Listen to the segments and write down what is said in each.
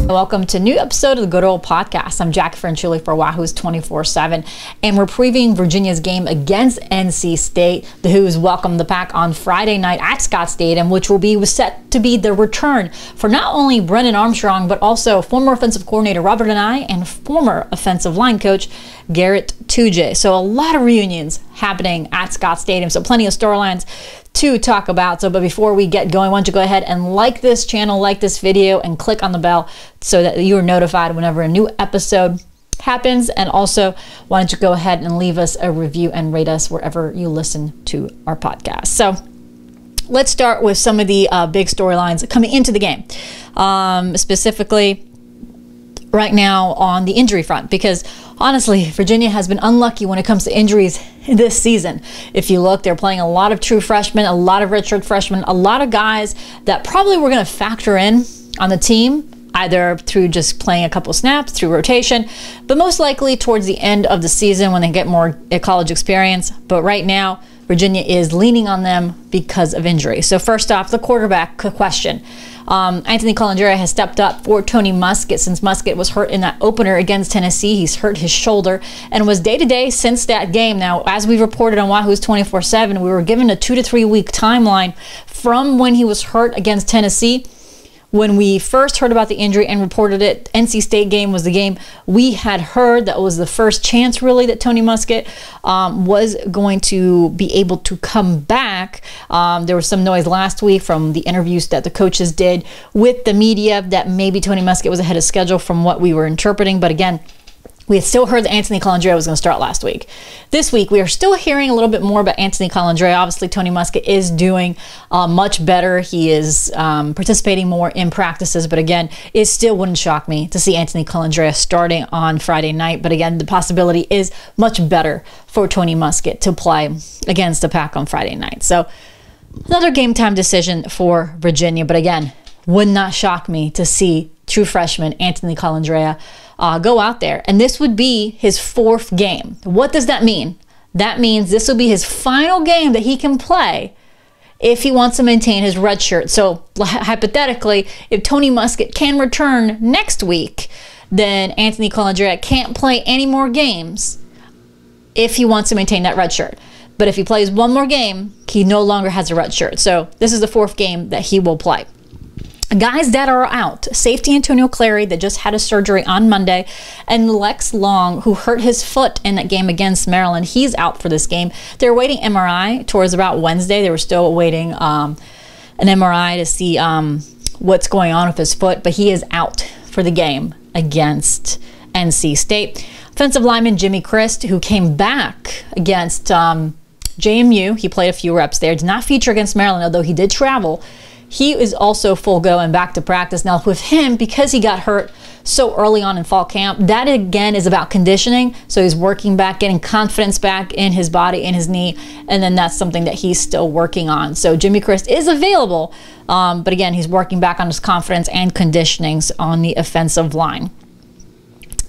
Welcome to a new episode of the Good Old Podcast. I'm Jacquie Franciulli for Wahoo's 24/7, and we're previewing Virginia's game against NC State. The Hoos welcome the Pack on Friday night at Scott Stadium, which will be set to be the return for not only Brennan Armstrong, but also former offensive coordinator Robert Anae and former offensive line coach Garrett Tujague. So a lot of reunions happening at Scott Stadium, so plenty of storylines to talk about. But before we get going, why don't you go ahead and like this channel, like this video, and click on the bell so that you are notified whenever a new episode happens. And also, why don't you go ahead and leave us a review and rate us wherever you listen to our podcast. So let's start with some of the big storylines coming into the game, specifically right now on the injury front, because honestly, Virginia has been unlucky when it comes to injuries this season. If you look, they're playing a lot of true freshmen, a lot of redshirt freshmen, a lot of guys that probably were going to factor in on the team, either through just playing a couple snaps, through rotation, but most likely towards the end of the season when they get more college experience. But right now, Virginia is leaning on them because of injury. So first off, the quarterback question. Anthony Colandrea has stepped up for Tony Muskett since Muskett was hurt in that opener against Tennessee. He's hurt his shoulder and was day-to-day since that game. Now, as we reported on Wahoo's 24/7, we were given a 2 to 3 week timeline from when he was hurt against Tennessee. When we first heard about the injury and reported it, NC State game was the game we had heard that was the first chance really that Tony Muskett was going to be able to come back. There was some noise last week from the interviews that the coaches did with the media that maybe Tony Muskett was ahead of schedule from what we were interpreting. But again, we had still heard that Anthony Colandrea was going to start last week. This week, we are still hearing a little bit more about Anthony Colandrea. Obviously, Tony Muskett is doing much better. He is participating more in practices. But again, it still wouldn't shock me to see Anthony Colandrea starting on Friday night. But again, the possibility is much better for Tony Muskett to play against the Pack on Friday night. So another game time decision for Virginia. But again, would not shock me to see true freshman Anthony Colandrea go out there. And this would be his 4th game. What does that mean? That means this will be his final game that he can play if he wants to maintain his red shirt. So hypothetically, if Tony Muskett can return next week, then Anthony Colandrea can't play any more games if he wants to maintain that red shirt. But if he plays one more game, he no longer has a red shirt. So this is the 4th game that he will play. Guys that are out, safety Antonio Clary that just had a surgery on Monday, and Lex Long, who hurt his foot in that game against Maryland, he's out for this game. They're waiting MRI towards about Wednesday. They were still waiting an MRI to see what's going on with his foot, but he is out for the game against NC State. Offensive lineman Jimmy Christ, who came back against JMU, he played a few reps there, did not feature against Maryland, although he did travel. He is also full go and back to practice. Now with him, because he got hurt so early on in fall camp, that again is about conditioning. So he's working back, getting confidence back in his body, in his knee, and then that's something that he's still working on. So Jimmy Christ is available, but again, he's working back on his confidence and conditionings on the offensive line.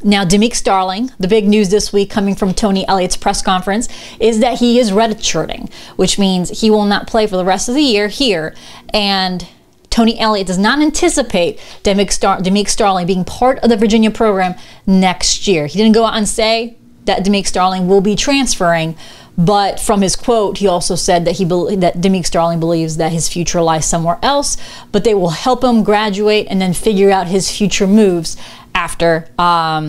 Now, Demick Starling, the big news this week coming from Tony Elliott's press conference is that he is redshirting, which means he will not play for the rest of the year here. And Tony Elliott does not anticipate Demick Starling being part of the Virginia program next year. He didn't go out and say that Demick Starling will be transferring, but from his quote, he also said that that Demick Starling believes that his future lies somewhere else, but they will help him graduate and then figure out his future moves after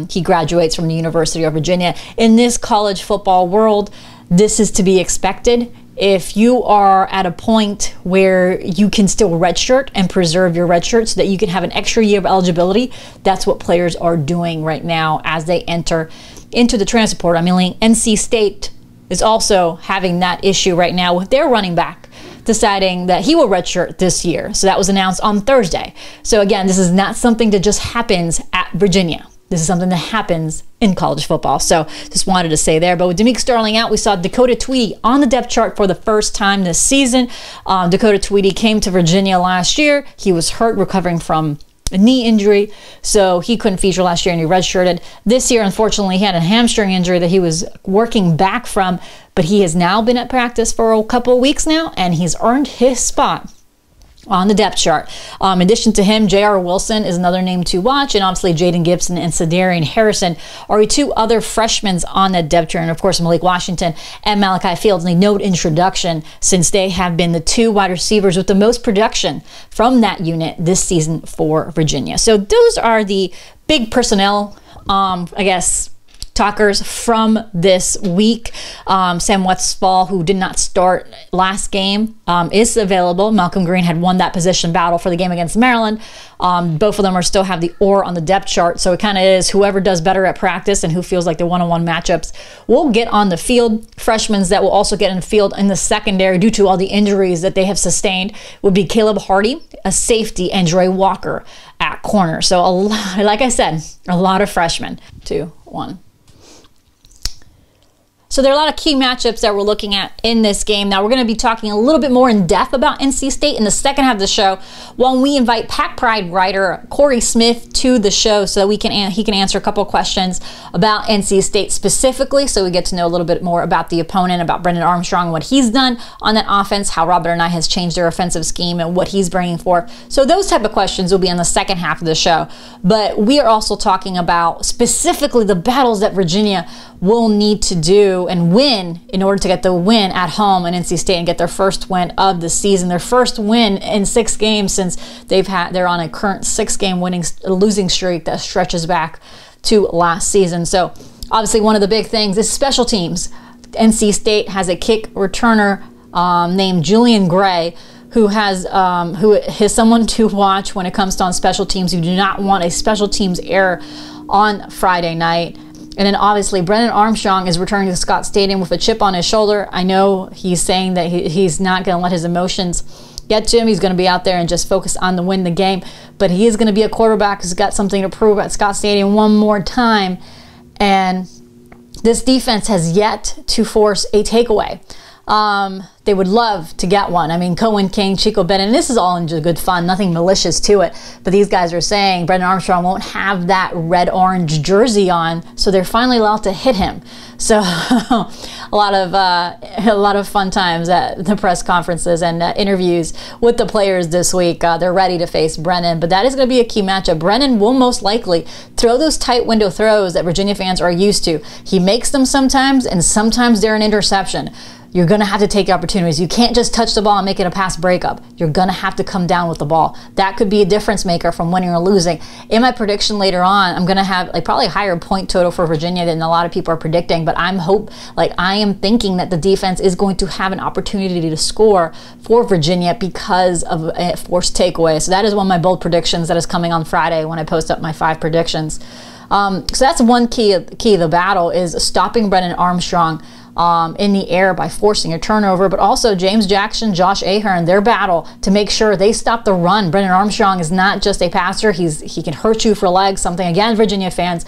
he graduates from the University of Virginia. In this college football world, this is to be expected. If you are at a point where you can still redshirt and preserve your redshirt so that you can have an extra year of eligibility, that's what players are doing right now as they enter into the transfer portal. I mean, NC State is also having that issue right now with their running back deciding that he will redshirt this year. So that was announced on Thursday. So again, this is not something that just happens at Virginia. This is something that happens in college football. So just wanted to say there. But with Demick Starling out, we saw Dakota Tweedy on the depth chart for the first time this season. Dakota Tweedy came to Virginia last year. He was hurt recovering from a knee injury, so he couldn't feature last year and he redshirted. This year, unfortunately, he had a hamstring injury that he was working back from, but he has now been at practice for a couple of weeks now, and he's earned his spot on the depth chart. In addition to him, J.R. Wilson is another name to watch, and obviously Jaden Gibson and Sadarian Harrison are two other freshmen on that depth chart, and of course Malik Washington and Malachi Fields need no introduction since they have been the two wide receivers with the most production from that unit this season for Virginia. So those are the big personnel, I guess, talkers from this week. Sam Westphal, who did not start last game, is available. Malcolm Green had won that position battle for the game against Maryland. Both of them are still have the or on the depth chart, so it kind of is whoever does better at practice and who feels like the one-on-one matchups will get on the field. Freshmen that will also get in the field in the secondary due to all the injuries that they have sustained would be Caleb Hardy, a safety, and Dre Walker at corner. So a lot, like I said, a lot of freshmen. 2, 1. So there are a lot of key matchups that we're looking at in this game. Now we're going to be talking a little bit more in depth about NC State in the second half of the show when we invite Pack Pride writer Cory Smith to the show so that he can answer a couple of questions about NC State specifically, so we get to know a little bit more about the opponent, about Brennan Armstrong, what he's done on that offense, how Robert and I has changed their offensive scheme and what he's bringing forth. So those type of questions will be in the second half of the show. But we are also talking about specifically the battles that Virginia will need to do and win in order to get the win at home in NC State and get their first win of the season, their first win in 6 games since they're on a current 6-game losing streak that stretches back to last season. So obviously one of the big things is special teams. NC State has a kick returner named Julian Gray, who is someone to watch when it comes to on special teams. You do not want a special teams error on Friday night. And then obviously Brennan Armstrong is returning to Scott Stadium with a chip on his shoulder. I know he's saying that he's not going to let his emotions get to him. He's going to be out there and just focus on the win the game. But he is going to be a quarterback who's got something to prove at Scott Stadium one more time. And this defense has yet to force a takeaway. They would love to get one. I mean, Cohen King, Chico Bennett, and this is all in good fun, nothing malicious to it. But these guys are saying Brendan Armstrong won't have that red-orange jersey on, so they're finally allowed to hit him. So a lot of fun times at the press conferences and interviews with the players this week. They're ready to face Brennan, but that is going to be a key matchup. Brennan will most likely throw those tight window throws that Virginia fans are used to. He makes them sometimes, and sometimes they're an interception. You're going to have to take opportunities. You can't just touch the ball and make it a pass breakup. You're going to have to come down with the ball. That could be a difference maker from winning or losing. In my prediction later on, I'm going to have probably a higher point total for Virginia than a lot of people are predicting, but I am thinking that the defense is going to have an opportunity to score for Virginia because of a forced takeaway. So that is one of my bold predictions that is coming on Friday when I post up my 5 predictions. So that's one key of the battle is stopping Brennan Armstrong in the air by forcing a turnover, but also James Jackson, Josh Ahern, their battle to make sure they stop the run. Brennan Armstrong is not just a passer. He can hurt you for legs, something, again, Virginia fans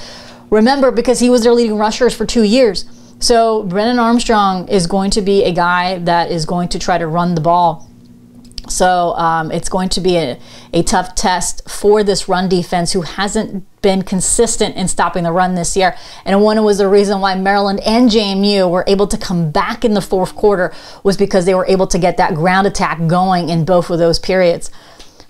remember, because he was their leading rushers for 2 years. So Brennan Armstrong is going to be a guy that is going to try to run the ball. So it's going to be a tough test for this run defense who hasn't been consistent in stopping the run this year. And one was the reason why Maryland and JMU were able to come back in the 4th quarter was because they were able to get that ground attack going in both of those periods.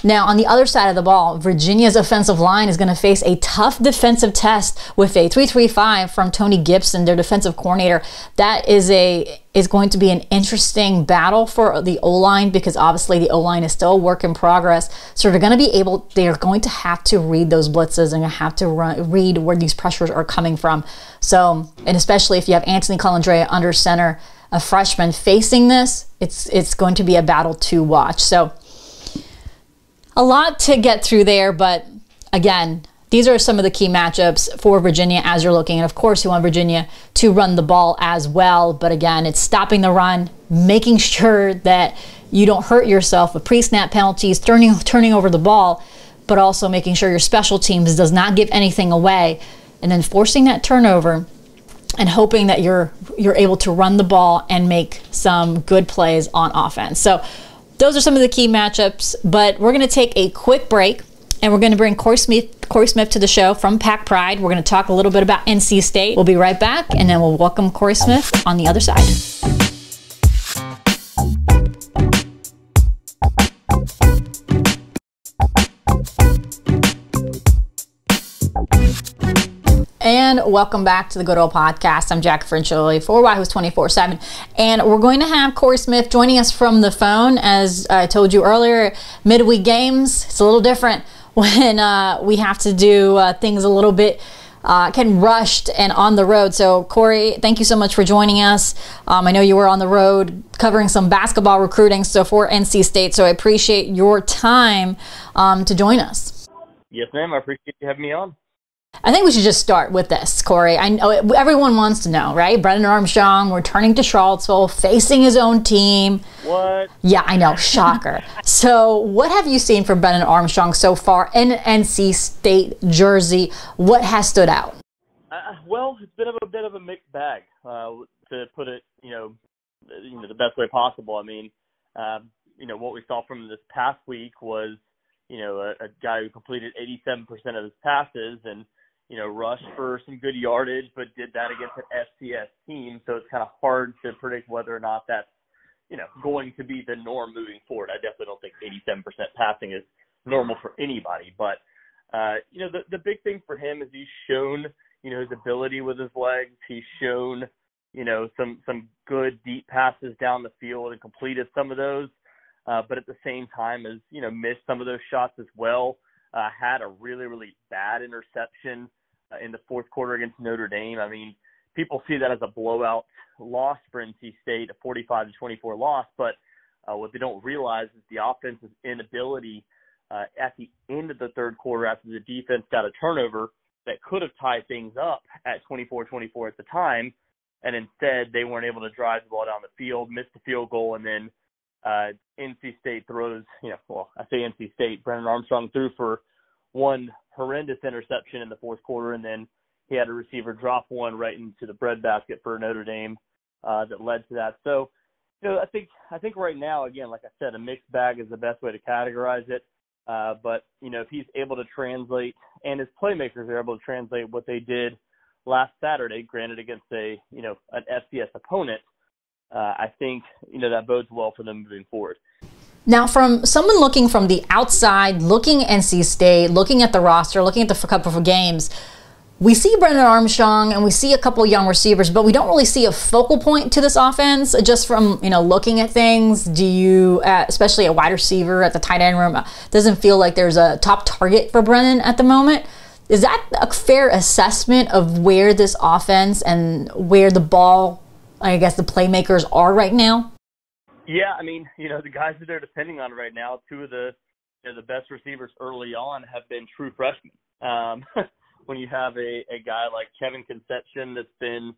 Now, on the other side of the ball, Virginia's offensive line is going to face a tough defensive test with a 3-3-5 from Tony Gibson, their defensive coordinator. That is going to be an interesting battle for the O-line because obviously the O-line is still a work in progress. So they're going to have to read those blitzes and have to read where these pressures are coming from. So, and especially if you have Anthony Colandrea under center, a freshman facing this, it's going to be a battle to watch. So a lot to get through there, but again, these are some of the key matchups for Virginia as you're looking. And of course, you want Virginia to run the ball as well. But again, it's stopping the run, making sure that you don't hurt yourself with pre-snap penalties, turning over the ball, but also making sure your special teams does not give anything away, and then forcing that turnover and hoping that you're able to run the ball and make some good plays on offense. So those are some of the key matchups, but we're going to take a quick break. And we're going to bring Cory Smith to the show from Pack Pride. We're going to talk a little bit about NC State. We'll be right back, and then we'll welcome Cory Smith on the other side. And welcome back to the Good Old Podcast. I'm Jacquie Franciulli for Wahoo's 24/7. And we're going to have Cory Smith joining us from the phone. As I told you earlier, midweek games, it's a little different when we have to do things a little bit getting rushed and on the road. So, Cory, thank you so much for joining us. I know you were on the road covering some basketball recruiting stuff for NC State, so I appreciate your time to join us. Yes, ma'am. I appreciate you having me on. I think we should just start with this, Cory. I know everyone wants to know, right? Brennan Armstrong returning to Charlottesville, facing his own team. What? Yeah, I know. Shocker. So what have you seen from Brennan Armstrong so far in NC State jersey? What has stood out? Well, it's been a bit of a mixed bag, to put it, the best way possible. I mean, what we saw from this past week was, a guy who completed 87% of his passes and, rushed for some good yardage, but did that against an FCS team. So it's kind of hard to predict whether or not that's, going to be the norm moving forward. I definitely don't think 87% passing is normal for anybody. But, the big thing for him is he's shown, his ability with his legs. He's shown, some good deep passes down the field and completed some of those. But at the same time as, missed some of those shots as well. Had a really, really bad interception in the fourth quarter against Notre Dame. I mean, people see that as a blowout loss for NC State, a 45-24 loss. But what they don't realize is the offense's inability at the end of the third quarter after the defense got a turnover that could have tied things up at 24-24 at the time. And instead, they weren't able to drive the ball down the field, missed the field goal, and then NC State throws, I say NC State, Brennan Armstrong threw for one horrendous interception in the fourth quarter, and then he had a receiver drop one right into the breadbasket for Notre Dame that led to that. So, I think right now, again, like I said, a mixed bag is the best way to categorize it. But, if he's able to translate, and his playmakers are able to translate what they did last Saturday, granted against an FCS opponent, I think, that bodes well for them moving forward. Now, from someone looking from the outside, looking at NC State, looking at the roster, looking at the couple of games, we see Brennan Armstrong and we see a couple of young receivers, but we don't really see a focal point to this offense. Just from, looking at things, do you, especially a wide receiver at the tight end room, doesn't feel like there's a top target for Brennan at the moment? Is that a fair assessment of where this offense and where the ball, I guess, the playmakers are right now? Yeah, I mean, the guys that they're depending on right now, two of the best receivers early on have been true freshmen. When you have a guy like Kevin Concepcion that's been,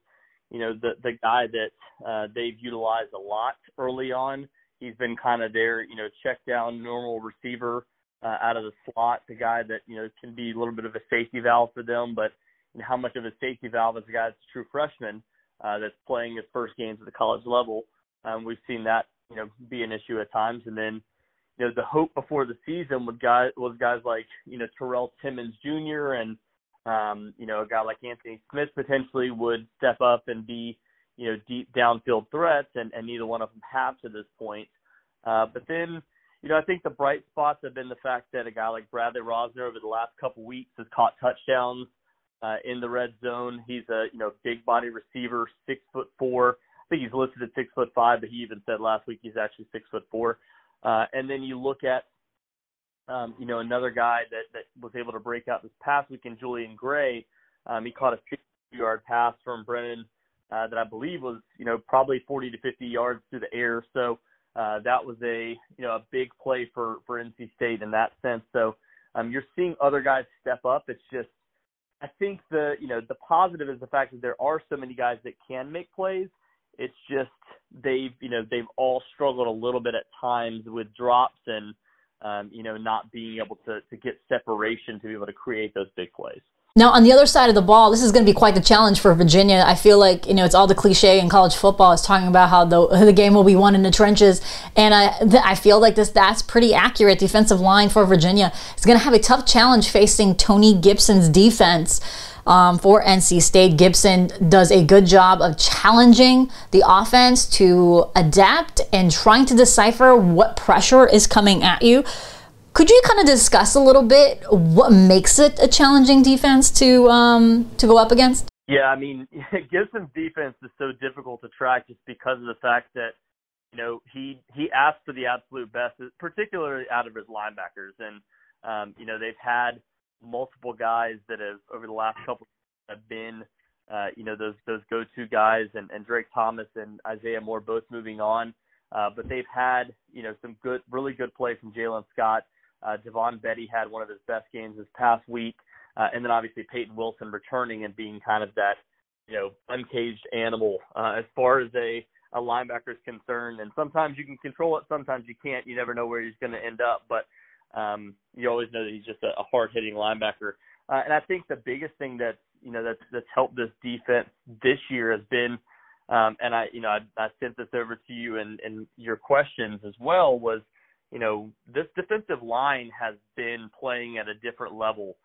the guy that they've utilized a lot early on. He's been kind of their, check down normal receiver out of the slot, the guy that, can be a little bit of a safety valve for them, but how much of a safety valve is a guy that's a true freshman that's playing his first games at the college level. We've seen that, be an issue at times. And then, the hope before the season was guys like, Terrell Timmons Jr. and, a guy like Anthony Smith potentially would step up and be, deep downfield threats, and neither one of them have to this point. But then, I think the bright spots have been the fact that a guy like Bradley Rosner over the last couple weeks has caught touchdowns in the red zone. He's a, big body receiver, 6'4". I think he's listed at 6'5", but he even said last week he's actually 6'4". And then you look at, another guy that was able to break out this past week in Julian Gray. He caught a 60-yard pass from Brennan that I believe was, probably 40 to 50 yards through the air. So that was a big play for NC State in that sense. So you're seeing other guys step up. It's just, I think the positive is the fact that there are so many guys that can make plays. It's just they've all struggled a little bit at times with drops and, not being able to get separation to be able to create those big plays. Now, on the other side of the ball, this is going to be quite the challenge for Virginia. I feel like, it's all the cliche in college football is talking about how the game will be won in the trenches. And I feel like that's pretty accurate. Defensive line for Virginia is going to have a tough challenge facing Tony Gibson's defense for NC State. Gibson does a good job of challenging the offense to adapt and trying to decipher what pressure is coming at you. Could you kind of discuss a little bit what makes it a challenging defense to go up against? Yeah, I mean, Gibson's defense is so difficult to track just because of the fact that, he asks for the absolute best, particularly out of his linebackers. And, they've had multiple guys that have, over the last couple, have been, those go-to guys, and Drake Thomas and Isaiah Moore both moving on. But they've had, some really good play from Jalen Scott. Devon Betty had one of his best games this past week. And then obviously Peyton Wilson returning and being kind of that, uncaged animal as far as a linebacker is concerned. And sometimes you can control it, sometimes you can't. You never know where he's going to end up. But you always know that he's just a hard-hitting linebacker. And I think the biggest thing that's helped this defense this year has been, and I sent this over to you and your questions as well, was, this defensive line has been playing at a different level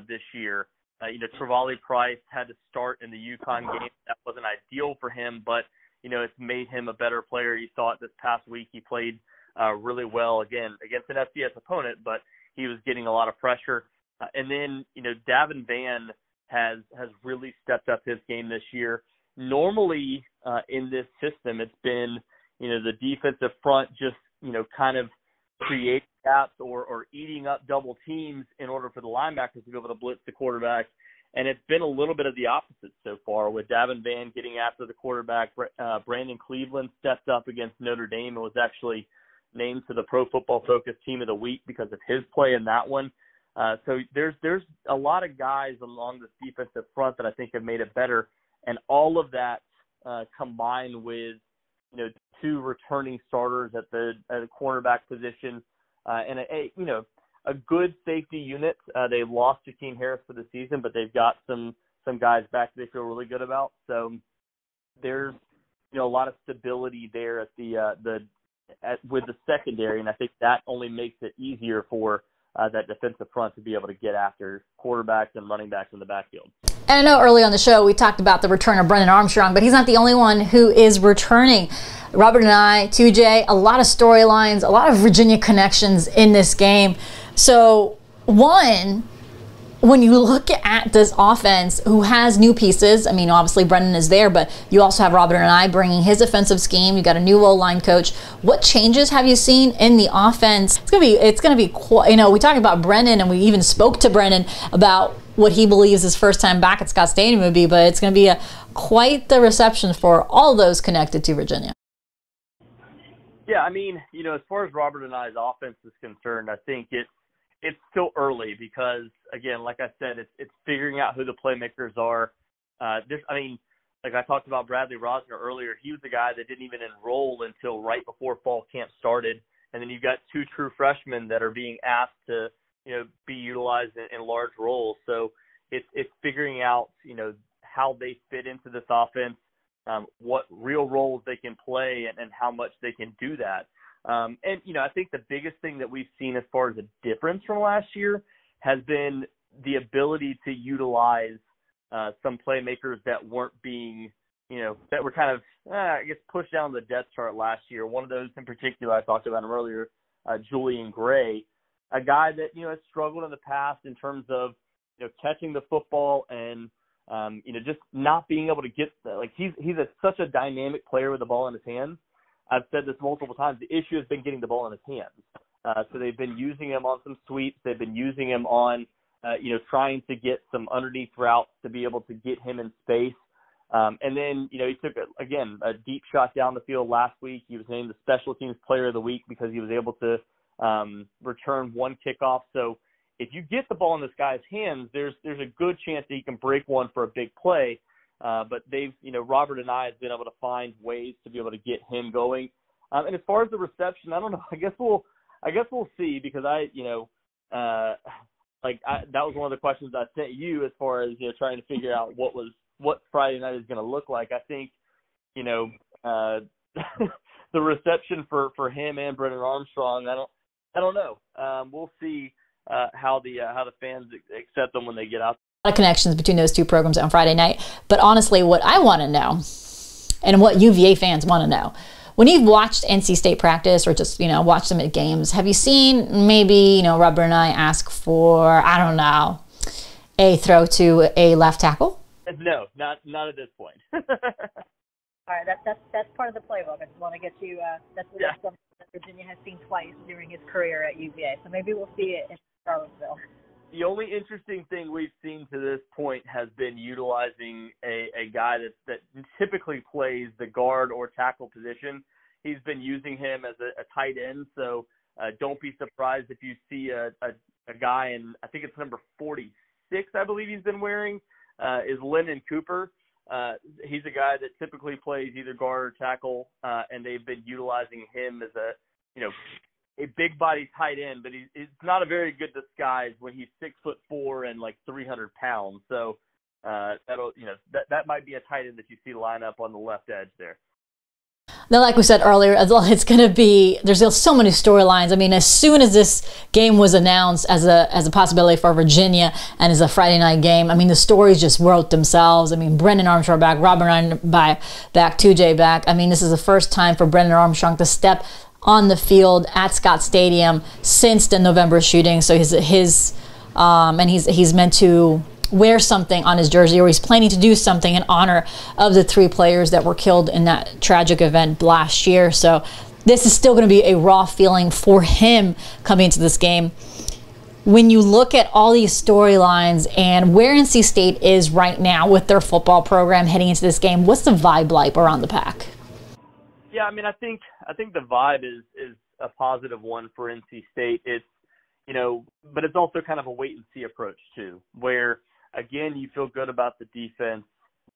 this year. Travali Price had to start in the UConn game. That wasn't ideal for him, but, it's made him a better player. You saw it this past week. He played really well, again, against an FCS opponent, but he was getting a lot of pressure. And then, Davin Vann has really stepped up his game this year. Normally in this system, it's been, the defensive front just, kind of create gaps or eating up double teams in order for the linebackers to be able to blitz the quarterback. And it's been a little bit of the opposite so far, with Davin Vann getting after the quarterback. Brandon Cleveland stepped up against Notre Dame and was actually named to the Pro Football Focus Team of the Week because of his play in that one. So there's a lot of guys along this defensive front that I think have made it better. And all of that combined with, two returning starters at the cornerback position and a good safety unit. They've lost Jakeem Harris for the season, but they've got some guys back that they feel really good about. So there's a lot of stability there at with the secondary, and I think that only makes it easier for that defensive front to be able to get after quarterbacks and running backs in the backfield. And I know early on the show we talked about the return of Brennan Armstrong, but he's not the only one who is returning. Robert and I, 2J, a lot of storylines, a lot of Virginia connections in this game. So, one, when you look at this offense, who has new pieces, I mean, obviously Brennan is there, but you also have Robert and I bringing his offensive scheme. You got a new O-line coach. What changes have you seen in the offense? It's gonna be quite, we talked about Brennan, and we even spoke to Brennan about what he believes his first time back at Scott Stadium would be, but it's going to be quite the reception for all those connected to Virginia. Yeah, I mean, as far as Robert and I's offense is concerned, I think it's still early because, again, like I said, it's figuring out who the playmakers are. Like I talked about Bradley Rosner earlier, he was the guy that didn't even enroll until right before fall camp started. And then you've got two true freshmen that are being asked to, be utilized in large roles. So it's figuring out, how they fit into this offense, what real roles they can play and how much they can do that. I think the biggest thing that we've seen as far as a difference from last year has been the ability to utilize some playmakers that weren't being, that were kind of, pushed down the depth chart last year. One of those in particular, I talked about him earlier, Julian Gray, a guy that, has struggled in the past in terms of, catching the football and, just not being able to get, he's such a dynamic player with the ball in his hands. I've said this multiple times. The issue has been getting the ball in his hands. So they've been using him on some sweeps. They've been using him on, trying to get some underneath routes to be able to get him in space. And then, he took, a deep shot down the field last week. He was named the Special Teams Player of the Week because he was able to return one kickoff. So if you get the ball in this guy's hands, there's a good chance that he can break one for a big play. But they've, Robert and I have been able to find ways to be able to get him going. And as far as the reception, I don't know. I guess we'll see because that was one of the questions I sent you as far as, trying to figure out what Friday night is going to look like. I think, the reception for him and Brennan Armstrong, I don't know. We'll see how the fans accept them when they get out. A lot of connections between those two programs on Friday night. But honestly, what I want to know, and what UVA fans want to know, when you've watched NC State practice or just, watched them at games, have you seen maybe, Rubber and I ask for, I don't know, a throw to a left tackle? No, not at this point. All right, that's part of the playbook. I just want to get you. That's something that Virginia has seen twice during his career at UVA. So maybe we'll see it in Charlottesville. The only interesting thing we've seen to this point has been utilizing a guy that typically plays the guard or tackle position. He's been using him as a tight end, so don't be surprised if you see a guy, and I think it's number 46, I believe he's been wearing, is Lennon Cooper. He's a guy that typically plays either guard or tackle, and they've been utilizing him as a big body tight end, but he's not a very good disguise when he's 6'4" and like 300 pounds. So that might be a tight end that you see line up on the left edge there. Now, like we said earlier, it's going to be, there's so many storylines. I mean, as soon as this game was announced as a possibility for Virginia and as a Friday night game, I mean, the stories just wrote themselves. I mean, Brennan Armstrong back, Robert Ryan back, 2J back. I mean, this is the first time for Brennan Armstrong to step on the field at Scott Stadium since the November shooting. So he's meant to wear something on his jersey, or he's planning to do something in honor of the 3 players that were killed in that tragic event last year. So this is still going to be a raw feeling for him coming into this game. When you look at all these storylines and where NC State is right now with their football program heading into this game, what's the vibe like around the Pac? Yeah, I mean, I think the vibe is a positive one for NC State. It's, but it's also kind of a wait and see approach too, where again, you feel good about the defense,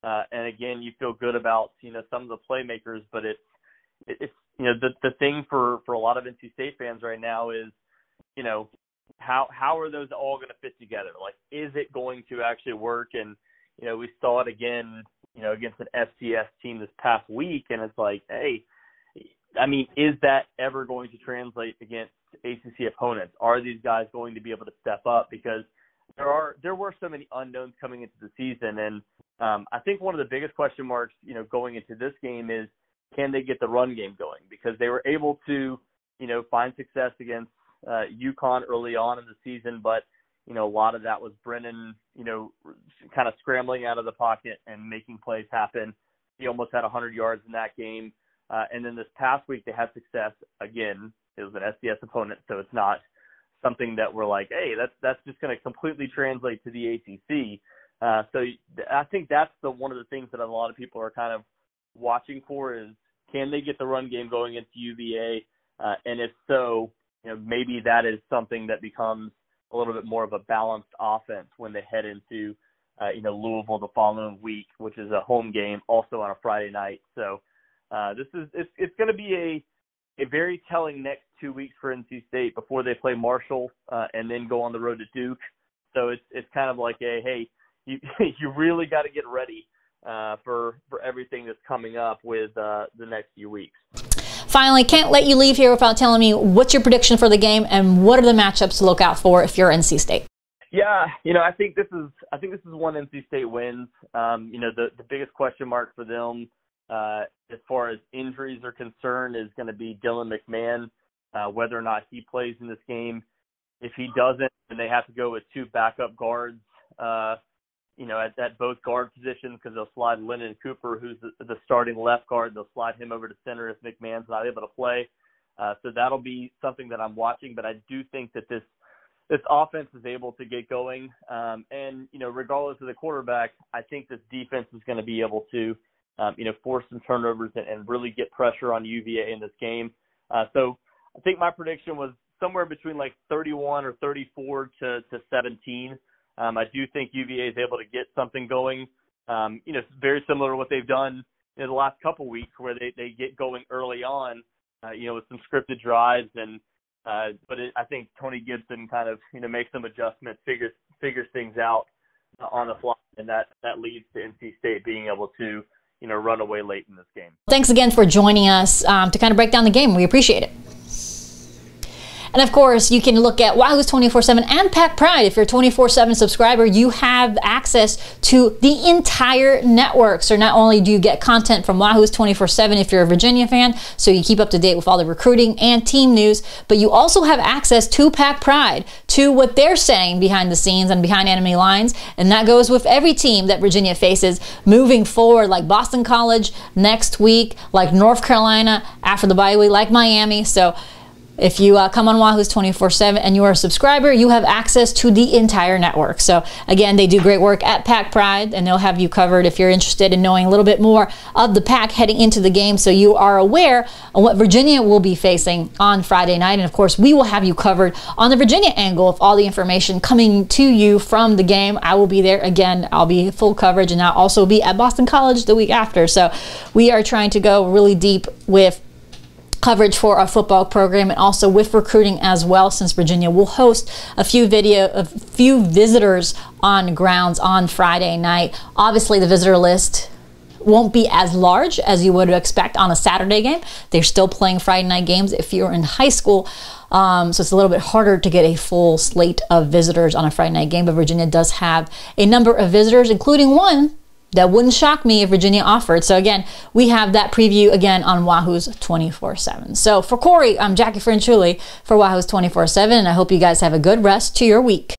and again, you feel good about, some of the playmakers, but it's the thing for a lot of NC State fans right now is, how are those all going to fit together? Like, is it going to actually work? And, we saw it again, against an FCS team this past week, and it's like, hey, I mean, is that ever going to translate against ACC opponents? Are these guys going to be able to step up? Because there were so many unknowns coming into the season, and I think one of the biggest question marks, going into this game is, can they get the run game going? Because they were able to, find success against UConn early on in the season, but a lot of that was Brennan, kind of scrambling out of the pocket and making plays happen. He almost had 100 yards in that game, and then this past week they had success again. It was an FCS opponent, so it's not something that we're like, hey, that's just going to completely translate to the ACC. So I think that's one of the things that a lot of people are kind of watching for is, can they get the run game going into UVA? And if so, maybe that is something that becomes a little bit more of a balanced offense when they head into, Louisville the following week, which is a home game also on a Friday night. So it's going to be a very telling next 2 weeks for NC State before they play Marshall and then go on the road to Duke. So it's kind of like hey, you really got to get ready for everything that's coming up with the next few weeks. Finally, can't let you leave here without telling me what's your prediction for the game and what are the matchups to look out for if you're NC State. Yeah, I think this is one NC State wins. The biggest question mark for them, as far as injuries are concerned, is going to be Dylan McMahon, whether or not he plays in this game. If he doesn't, then they have to go with 2 backup guards, at both guard positions, because they'll slide Lennon Cooper, who's the starting left guard. They'll slide him over to center if McMahon's not able to play. So that'll be something that I'm watching. But I do think that this offense is able to get going. And regardless of the quarterback, I think this defense is going to be able to, force some turnovers and really get pressure on UVA in this game. So I think my prediction was somewhere between like 31 or 34 to 17. I do think UVA is able to get something going. Very similar to what they've done in the last couple weeks, where they get going early on, with some scripted drives and But I think Tony Gibson kind of, makes some adjustments, figures things out on the fly, and that leads to NC State being able to, run away late in this game. Thanks again for joining us to kind of break down the game. We appreciate it. And of course, you can look at Wahoo's 24/7 and Pack Pride. If you're a 24/7 subscriber, you have access to the entire network. So not only do you get content from Wahoo's 24/7 if you're a Virginia fan, so you keep up to date with all the recruiting and team news, but you also have access to Pack Pride, to what they're saying behind the scenes and behind enemy lines. And that goes with every team that Virginia faces moving forward, like Boston College next week, like North Carolina after the bye week, like Miami. So if you come on Wahoo's 24/7 and you are a subscriber, you have access to the entire network. So again, they do great work at Pack Pride, and they'll have you covered if you're interested in knowing a little bit more of the Pack heading into the game, so you are aware of what Virginia will be facing on Friday night. And of course, we will have you covered on the Virginia angle of all the information coming to you from the game. I will be there again. I'll be full coverage, and I'll also be at Boston College the week after. So we are trying to go really deep with coverage for our football program, and also with recruiting as well, since Virginia will host a few visitors on grounds on Friday night. Obviously, the visitor list won't be as large as you would expect on a Saturday game. They're still playing Friday night games if you're in high school, so it's a little bit harder to get a full slate of visitors on a Friday night game, but Virginia does have a number of visitors, including one that wouldn't shock me if Virginia offered. So again, we have that preview again on Wahoo's 24/7. So for Cory, I'm Jacquie Franciulli for Wahoo's 24/7, and I hope you guys have a good rest to your week.